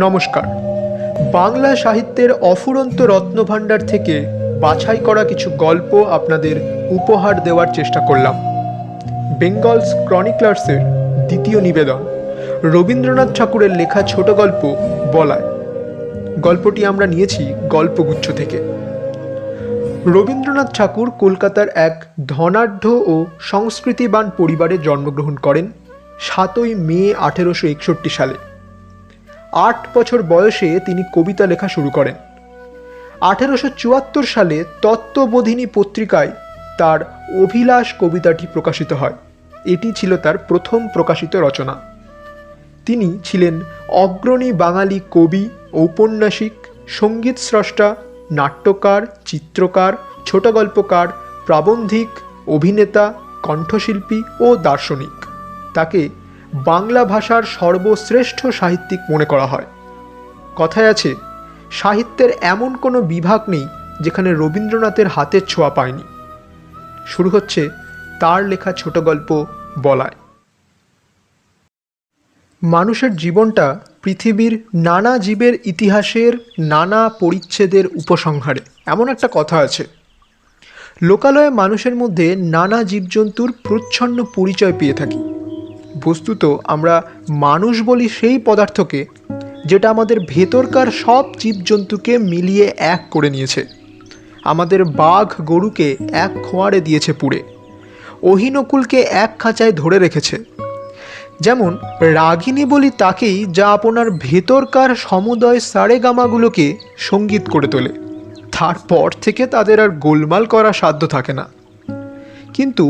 নমস্কার। বাংলা সাহিত্যের অফুরন্ত রত্নভাণ্ডার থেকে বাছাই করা কিছু গল্প আপনাদের উপহার দেওয়ার চেষ্টা করলাম। বেঙ্গলস ক্রনিকলার্সের দ্বিতীয় নিবেদন, রবীন্দ্রনাথ ঠাকুরের লেখা ছোট গল্প বলায়। গল্পটি আমরা নিয়েছি গল্পগুচ্ছ থেকে। রবীন্দ্রনাথ ঠাকুর কলকাতার এক ধনাঢ্য ও সংস্কৃতিবান পরিবারে জন্মগ্রহণ করেন 7ই মে 1861 সালে। 8 বছর বয়সে তিনি কবিতা লেখা শুরু করেন। 1874 সালে তত্ত্ববোধিনী পত্রিকায় তার অভিলাষ কবিতাটি প্রকাশিত হয়। এটি ছিল তার প্রথম প্রকাশিত রচনা। তিনি ছিলেন অগ্রণী বাঙালি কবি, ঔপন্যাসিক, সঙ্গীত স্রষ্টা, নাট্যকার, চিত্রকার, ছোট গল্পকার, প্রাবন্ধিক, অভিনেতা, কণ্ঠশিল্পী ও দার্শনিক। তাকে বাংলা ভাষার সর্বশ্রেষ্ঠ সাহিত্যিক মনে করা হয়। কথায় আছে, সাহিত্যের এমন কোনো বিভাগ নেই যেখানে রবীন্দ্রনাথের হাতের ছোঁয়া পায়নি। শুরু হচ্ছে তার লেখা ছোট গল্প বলায়। মানুষের জীবনটা পৃথিবীর নানা জীবের ইতিহাসের নানা পরিচ্ছেদের উপসংহারে, এমন একটা কথা আছে। লোকালয়ে মানুষের মধ্যে নানা জীবজন্তুর প্রচ্ছন্ন পরিচয় পেয়ে থাকি। বস্তুত আমরা মানুষ বলি সেই পদার্থকে যেটা আমাদের ভেতরকার সব জীবজন্তুকে মিলিয়ে এক করে নিয়েছে। আমাদের বাঘ গরুকে এক খোঁয়াড়ে দিয়েছে পুড়ে, অহিনকুলকে এক খাঁচায় ধরে রেখেছে। যেমন রাগিনী বলি তাকেই যা আপনার ভেতরকার সমুদয় সারেগামাগুলোকে সঙ্গীত করে তোলে। তারপর থেকে তাদের আর গোলমাল করা সাধ্য থাকে না। কিন্তু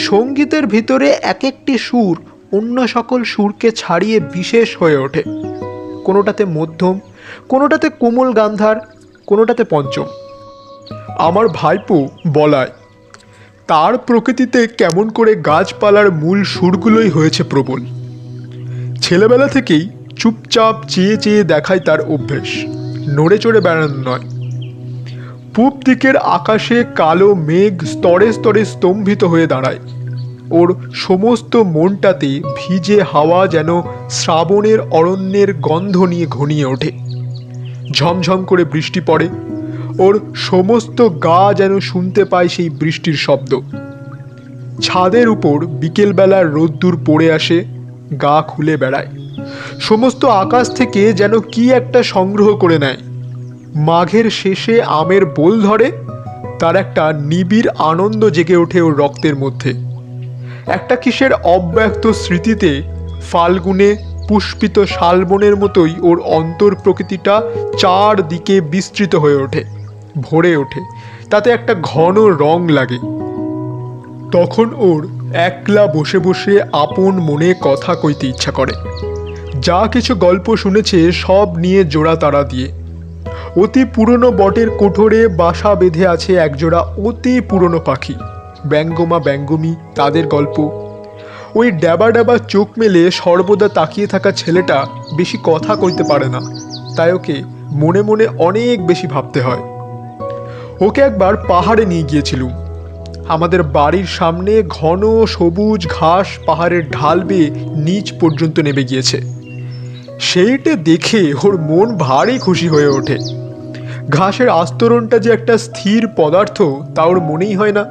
সঙ্গীতের ভিতরে এক একটি সুর অন্য সকল সুরকে ছাড়িয়ে বিশেষ হয়ে ওঠে। কোনোটাতে মধ্যম, কোনোটাতে কোমল গান্ধার, কোনোটাতে পঞ্চম। আমার ভাইপো বলায়, তার প্রকৃতিতে কেমন করে গাছপালার মূল সুরগুলোই হয়েছে প্রবল। ছেলেবেলা থেকেই চুপচাপ চেয়ে চেয়ে দেখায় তার অভ্যেস, নড়ে চড়ে বেড়ানো নয়। পূব দিকের আকাশে কালো মেঘ স্তরে স্তরে স্তম্ভিত হয়ে দাঁড়ায়। ওর সমস্ত মনটাতে ভিজে হাওয়া যেন শ্রাবণের অরণ্যের গন্ধ নিয়ে ঘনিয়ে ওঠে। ঝমঝম করে বৃষ্টি পড়ে, ওর সমস্ত গা যেন শুনতে পায় সেই বৃষ্টির শব্দ। ছাদের উপর বিকেলবেলার রোদ্দুর পড়ে আসে, গা খুলে বেড়ায়। সমস্ত আকাশ থেকে যেন কি একটা সংগ্রহ করে নেয়। মাঘের শেষে আমের বোল ধরে, তার একটা নিবিড় আনন্দ জেগে ওঠে ওর রক্তের মধ্যে। একটা কিসের অব্যক্ত স্মৃতিতে ফাল্গুনে পুষ্পিত শালবনের মতোই ওর অন্তর প্রকৃতিটা চারদিকে বিস্তৃত হয়ে ওঠে, ভরে ওঠে। তাতে একটা ঘন রং লাগে। তখন ওর একলা বসে বসে আপন মনে কথা কইতে ইচ্ছা করে। যা কিছু গল্প শুনেছে সব নিয়ে জোড়া তারা দিয়ে। অতি পুরনো বটের কোঠরে বাসা বেঁধে আছে একজোড়া অতি পুরনো পাখি, ব্যঙ্গমা ব্যঙ্গমী, তাদের গল্প। ওই ড্যাবা ড্যাবা চোখ মেলে সর্বদা তাকিয়ে থাকা ছেলেটা বেশি কথা কইতে পারে না, তাই ওকে মনে মনে অনেক বেশি ভাবতে হয়। ওকে একবার পাহাড়ে নিয়ে গিয়েছিলুম। আমাদের বাড়ির সামনে ঘন সবুজ ঘাস পাহাড়ের ঢাল বেয়ে নিচ পর্যন্ত নেমে গিয়েছে। সেইটা দেখে ওর মন ভারী খুশি হয়ে ওঠে। ঘাসের আস্তরণটা যে একটা স্থির পদার্থ তা ওর মনেই হয় না।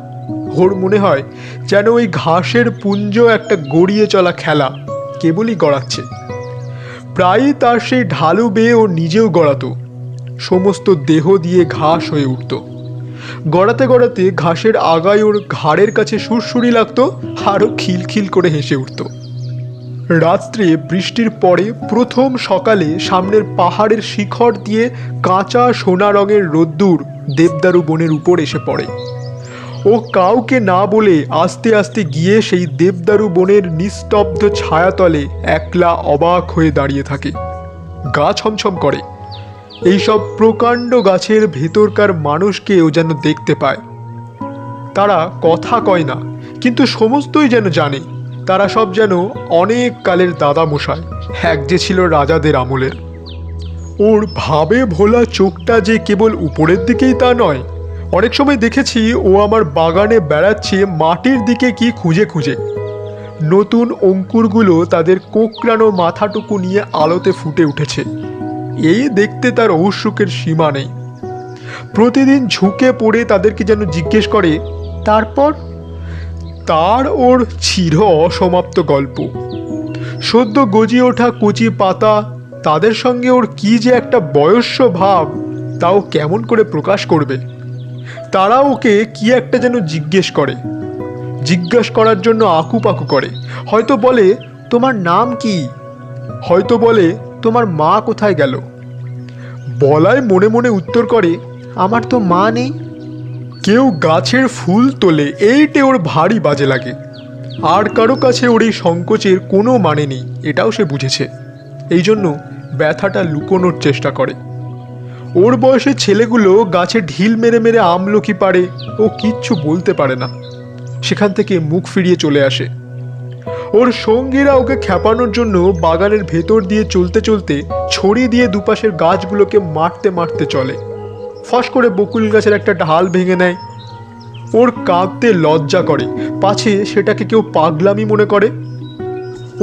ওর মনে হয় যেন ওই ঘাসের পুঞ্জ একটা গড়িয়ে চলা খেলা, কেবলই গড়াচ্ছে। প্রায়ই তার সেই ঢালু বেয়ে ও নিজেও গড়াতো, সমস্ত দেহ দিয়ে ঘাস হয়ে উঠত। গড়াতে গড়াতে ঘাসের আগায় ওর ঘাড়ের কাছে সুরসুরি লাগতো, আরও খিলখিল করে হেসে উঠত। রাত্রে বৃষ্টির পরে প্রথম সকালে সামনের পাহাড়ের শিখর দিয়ে কাঁচা সোনা রঙের রোদ্দুর দেবদারু বনের উপর এসে পড়ে। ও কাউকে না বলে আস্তে আস্তে গিয়ে সেই দেবদারু বনের নিস্তব্ধ ছায়াতলে একলা অবাক হয়ে দাঁড়িয়ে থাকে। গা ছমছম করে। এইসব প্রকাণ্ড গাছের ভেতরকার মানুষকে ও যেন দেখতে পায়। তারা কথা কয় না, কিন্তু সমস্তই যেন জানে। তারা সব যেন অনেক কালের দাদা মশাই, এক যে ছিল রাজাদের আমলের। ওর ভাবে ভোলা চোখটা যে কেবল উপরের দিকেই তা নয়। অনেক সময় দেখেছি ও আমার বাগানে বেড়াচ্ছে মাটির দিকে কি খুঁজে খুঁজে। নতুন অঙ্কুরগুলো তাদের কোঁকড়ানো মাথাটুকু নিয়ে আলোতে ফুটে উঠেছে। এই দেখতে তার ঔৎসুকের সীমা নেই। প্রতিদিন ঝুঁকে পড়ে তাদেরকে যেন জিজ্ঞেস করে, তারপর? তার ওর চির অসমাপ্ত গল্প। সদ্য গজিয়ে ওঠা কচি পাতা, তাদের সঙ্গে ওর কি যে একটা বয়স্য ভাব, তাও কেমন করে প্রকাশ করবে। তারা ওকে কি একটা যেন জিজ্ঞেস করার জন্য আকুপাকু করে। হয়তো বলে, তোমার নাম কি? হয়তো বলে, তোমার মা কোথায় গেল? বলাই মনে মনে উত্তর করে, আমার তো মা নেই। কেউ গাছের ফুল তোলে, এইটে ওর ভারী বাজে লাগে। আর কারো কাছে ওর এই সংকোচের কোনো মানে নেই, এটাও সে বুঝেছে। এই জন্য ব্যথাটা লুকোনোর চেষ্টা করে। ওর বয়সের ছেলেগুলো গাছে ঢিল মেরে মেরে আমলকি পারে, ও কিচ্ছু বলতে পারে না, সেখান থেকে মুখ ফিরিয়ে চলে আসে। ওর সঙ্গীরা ওকে খেপানোর জন্য বাগানের ভেতর দিয়ে চলতে চলতে ছড়ি দিয়ে দুপাশের গাছগুলোকে মারতে মারতে চলে। ফস করে বকুল গাছের একটা ঢাল ভেঙে নেয়। ওর কাঁদতে লজ্জা করে, পাছে সেটাকে কেউ পাগলামি মনে করে।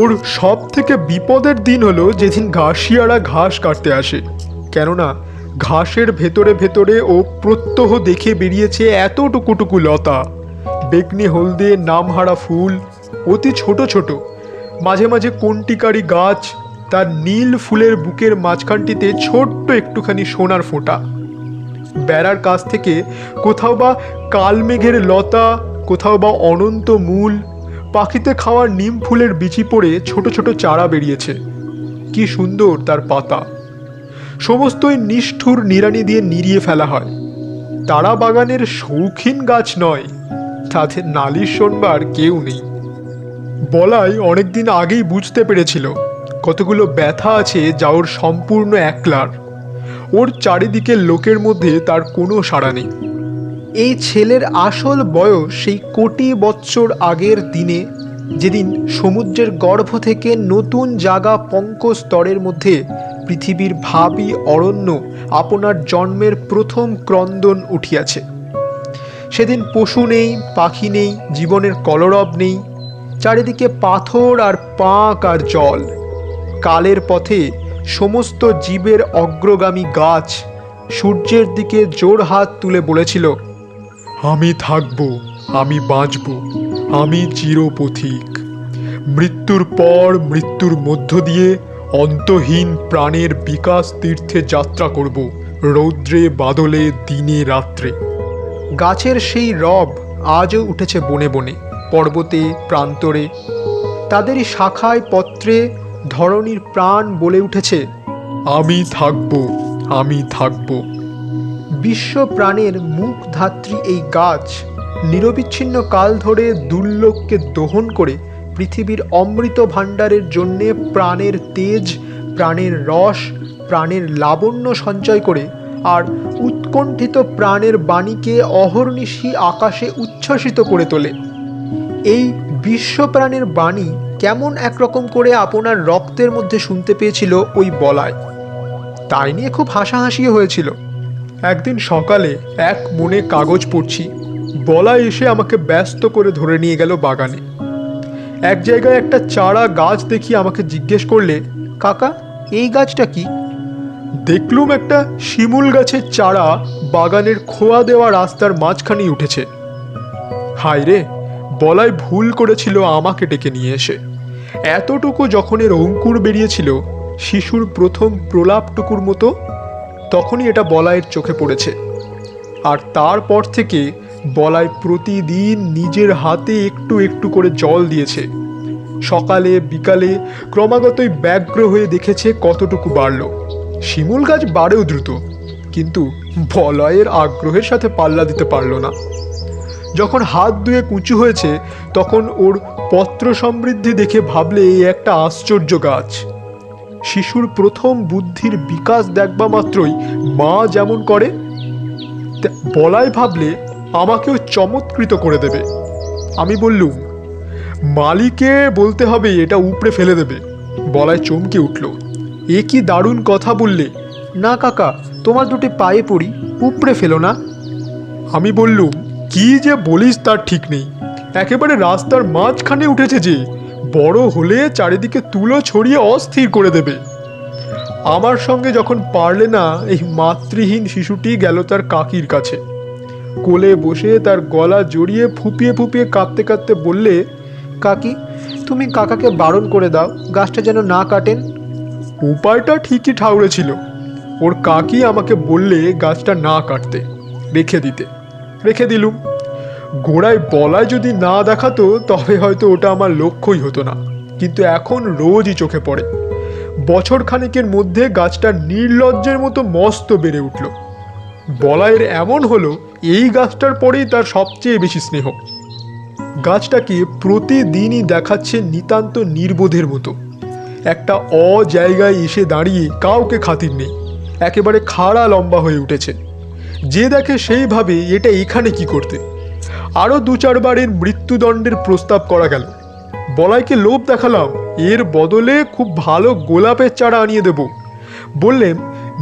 ওর সব থেকে বিপদের দিন হলো যেদিন ঘাসিয়ারা ঘাস কাটতে আসে, কেননা ঘাসের ভেতরে ভেতরে ও প্রত্যহ দেখে বেরিয়েছে এতটুকুটুকু লতা, বেগনি হলদে নামহারা ফুল, অতি ছোট ছোট, মাঝে মাঝে কন্টিকারি গাছ, তার নীল ফুলের বুকের মাঝখানটিতে ছোট্ট একটুখানি সোনার ফোঁটা। বেড়ার কাছ থেকে কোথাও বা কালমেঘের লতা, কোথাও বা অনন্ত মূল, পাখিতে খাওয়ার নিম ফুলের বিচি পড়ে ছোট ছোট চারা বেরিয়েছে। কি সুন্দর তার পাতা! সমস্তই নিষ্ঠুর নিড়ানি দিয়ে নিড়িয়ে ফেলা হয়। তারা বাগানের শৌখিন গাছ নয়, তাদের নালিশ শোনবার কেউ নেই। বলাই অনেকদিন আগেই বুঝতে পেরেছিল কতগুলো ব্যথা আছে যা ওর সম্পূর্ণ একলার। ওর চারিদিকের লোকের মধ্যে তার কোনো সাড়া নেই। এই ছেলের আসল বয়স সেই কোটি বৎসর আগের দিনে, যেদিন সমুদ্রের গর্ভ থেকে নতুন জাগা পঙ্ক স্তরের মধ্যে পৃথিবীর ভাবী অরণ্য আপনার জন্মের প্রথম ক্রন্দন উঠিয়াছে। সেদিন পশু নেই, পাখি নেই, জীবনের কলরব নেই, চারিদিকে পাথর আর পাঁক আর জল। কালের পথে সমস্ত জীবের অগ্রগামী গাছ সূর্যের দিকে জোর হাত তুলে বলেছিল, আমি থাকব, আমি বাঁচব, আমি চিরপথিক। মৃত্যুর পর মৃত্যুর মধ্য দিয়ে অন্তহীন প্রাণের বিকাশ তীর্থে যাত্রা করব, রৌদ্রে বাদলে দিনে রাত্রে। গাছের সেই রব আজও উঠেছে বনে বনে, পর্বতে, প্রান্তরে। তাদেরই শাখায় পত্রে ধরণীর প্রাণ বলে উঠেছে, আমি থাকব, আমি থাকব। বিশ্ব প্রাণের মুখ ধাত্রী এই গাছ নিরবিচ্ছিন্ন কাল ধরে দুর্লোককে দহন করে পৃথিবীর অমৃত ভাণ্ডারের জন্যে প্রাণের তেজ, প্রাণের রস, প্রাণের লাবণ্য সঞ্চয় করে আর উৎকণ্ঠিত প্রাণের বাণীকে অহর্নিশি আকাশে উচ্ছ্বসিত করে তোলে। এই বিশ্বপ্রাণের বাণী কেমন একরকম করে আপনার রক্তের মধ্যে শুনতে পেয়েছিল ওই বলায়, তাই নিয়ে খুব হাসাহাসিও হয়েছিল। একদিন সকালে এক মনে কাগজ পড়ছি, বলাই এসে আমাকে ব্যস্ত করে ধরে নিয়ে গেল বাগানে। এক জায়গায় একটা চারা গাছ দেখিয়ে আমাকে জিজ্ঞেস করলে, কাকা এই গাছটা কি? দেখলুম একটা শিমুল গাছের চারা বাগানের খোয়া দেওয়া রাস্তার মাঝখানেই উঠেছে। হায় রে, বলাই ভুল করেছিল আমাকে ডেকে নিয়ে এসে। এতটুকু যখন এর অঙ্কুর বেরিয়েছিল, শিশুর প্রথম প্রলাপটুকুর মতো, তখনই এটা বলাইয়ের চোখে পড়েছে। আর তারপর থেকে বলাই প্রতিদিন নিজের হাতে একটু একটু করে জল দিয়েছে। সকালে বিকালে ক্রমাগতই ব্যগ্র হয়ে দেখেছে কতটুকু বাড়ল। শিমুল গাছ বাড়েও দ্রুত, কিন্তু বলয়ের আগ্রহের সাথে পাল্লা দিতে পারল না। যখন হাত ধুয়ে কুঁচু হয়েছে, তখন ওর পত্র সমৃদ্ধি দেখে ভাবলে এই একটা আশ্চর্য গাছ। শিশুর প্রথম বুদ্ধির বিকাশ দেখবা মাত্রই মা যেমন করে, বলাই ভাবলে আমাকেও চমৎকৃত করে দেবে। আমি বললুম, মালিকে বলতে হবে এটা উপড়ে ফেলে দেবে। বলাই চমকে উঠল, এ কি দারুণ কথা বললে! না কাকা, তোমার দুটি পায়ে পড়ি, উপড়ে ফেলো না। আমি বললুম, কি যে বলিস তার ঠিক নেই, একেবারে রাস্তার মাঝখানে উঠেছে যে, বড় হলে চারিদিকে তুলো ছড়িয়ে অস্থির করে দেবে। আমার সঙ্গে যখন পারলে না, এই মাতৃহীন শিশুটি গেল তার কাকির কাছে। কোলে বসে তার গলা জড়িয়ে ফুপিয়ে ফুপিয়ে কাঁদতে কাঁদতে বললে, কাকি, তুমি কাকাকে বারণ করে দাও গাছটা যেন না কাটেন। উপায়টা ঠিকই ঠাউরে ছিল। ওর কাকি আমাকে বললে গাছটা না কাটতে, রেখে দিতে। রেখে দিলুম। গোড়ায় বলায় যদি না দেখাতো তবে হয়তো ওটা আমার লক্ষ্যই হতো না, কিন্তু এখন রোজই চোখে পড়ে। বছর খানেকের মধ্যে গাছটা নির্লজ্জের মতো মস্ত বেড়ে উঠল। বলাইয়ের এমন হলো এই গাছটার পরেই তার সবচেয়ে বেশি স্নেহ। গাছটাকে প্রতিদিনই দেখাচ্ছে নিতান্ত নির্বোধের মতো। একটা জায়গায় এসে দাঁড়িয়ে কাউকে খাতির নেই, একেবারে খাড়া লম্বা হয়ে উঠেছে। যে দেখে সেই ভাবে এটা এখানে কি করতে। আরও 2-4 বারের মৃত্যুদণ্ডের প্রস্তাব করা গেল। বলাইকে লোভ দেখালাম, এর বদলে খুব ভালো গোলাপের চারা আনিয়ে দেব। বললেন,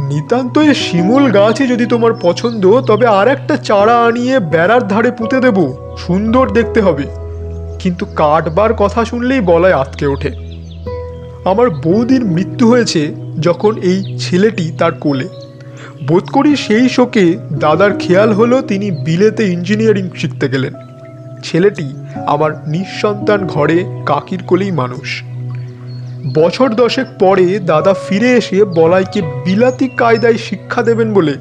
নিতান্ত এ শিমুল গাছই যদি তোমার পছন্দ তবে আর একটা চারা আনিয়ে বেড়ার ধারে পুঁতে দেব, সুন্দর দেখতে হবে। কিন্তু কাটবার কথা শুনলেই বলাই আটকে ওঠে। আমার বৌদির মৃত্যু হয়েছে যখন এই ছেলেটি তার কোলে। বোধ করি সেই শোকে দাদার খেয়াল হলো তিনি বিলেতে ইঞ্জিনিয়ারিং শিখতে গেলেন। ছেলেটি আমার নিঃসন্তান ঘরে কাকির কোলেই মানুষ। বছর 10 পরে দাদা ফিরে এসে বলাইকে বিলাতি কায়দায় শিক্ষা দেবেন বলে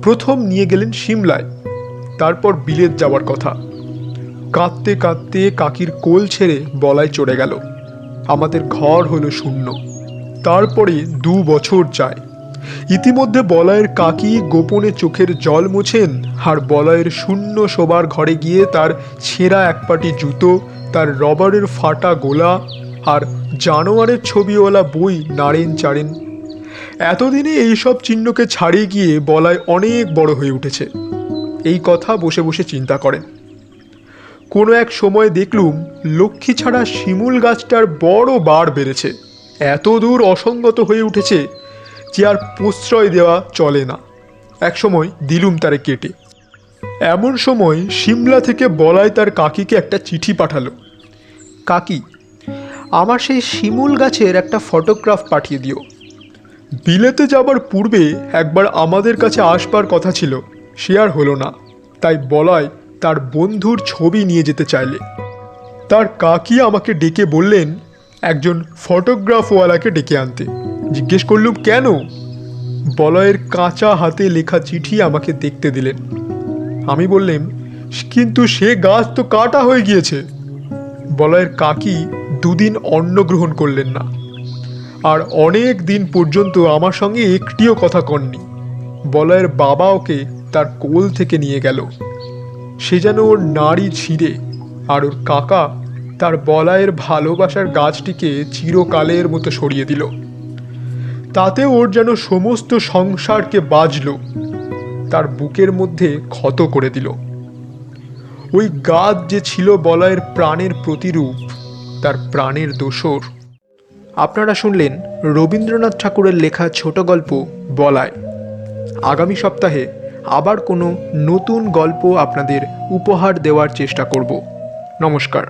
প্রথম নিয়ে গেলেন সিমলায়। তারপর বিলেত যাওয়ার কথা। কাঁদতে কাঁদতে কাকির কোল ছেড়ে বলাই চড়ে গেল। আমাদের ঘর হলো শূন্য। তারপরে 2 বছর যায়। ইতিমধ্যে বলাইয়ের কাকি গোপনে চোখের জল মোছেন, আর বলাইয়ের শূন্য শোবার ঘরে গিয়ে তার ছেঁড়া একপাটি জুতো, তার রবারের ফাটা গোলা আর জানোয়ারের ছবিওয়ালা বই নাড়েন চাড়েন। এতদিনে এইসব চিহ্নকে ছাড়িয়ে গিয়ে বলাই অনেক বড় হয়ে উঠেছে। এই কথা বসে বসে চিন্তা করেন। কোনো এক সময় দেখলুম লক্ষ্মী ছাড়া শিমুল গাছটার বড় বাড় বেড়েছে, এত দূর অসঙ্গত হয়ে উঠেছে যে আর প্রশ্রয় দেওয়া চলে না। এক সময় দিলুম তারে কেটে। এমন সময় সিমলা থেকে বলাই তার কাকিকে একটা চিঠি পাঠালো। কাকি, আমার সেই শিমুল গাছের একটা ফটোগ্রাফ পাঠিয়ে দিও। বিলেতে যাবার পূর্বে একবার আমাদের কাছে আসবার কথা ছিল, সে আর হলো না। তাই বলাই তার বন্ধুর ছবি নিয়ে যেতে চাইলে। তার কাকি আমাকে ডেকে বললেন একজন ফটোগ্রাফওয়ালাকে ডেকে আনতে। জিজ্ঞেস করলুম কেন? বলয়ের কাঁচা হাতে লেখা চিঠি আমাকে দেখতে দিলেন। আমি বললাম, কিন্তু সে গাছ তো কাটা হয়ে গিয়েছে। বলয়ের কাকি 2 দিন অন্ন গ্রহণ করলেন না, আর অনেক দিন পর্যন্ত আমার সঙ্গে একটিও কথা কননি। বলয়ের বাবা ওকে তার কোল থেকে নিয়ে গেল। সে যেন ওর নাড়ি ছিঁড়ে, আর ওর কাকা তার বলয়ের ভালোবাসার গাছটিকে চিরকালের মতো সরিয়ে দিল। তাতে ওর যেন সমস্ত সংসারকে বাজল, তার বুকের মধ্যে ক্ষত করে দিল। ওই গাছ যে ছিল বলয়ের প্রাণের প্রতিরূপ, তার প্রাণের দোসর। আপনারা শুনলেন রবীন্দ্রনাথ ঠাকুরের লেখা ছোট গল্প বলাই। আগামী সপ্তাহে আবার কোনো নতুন গল্প আপনাদের উপহার দেওয়ার চেষ্টা করব। নমস্কার।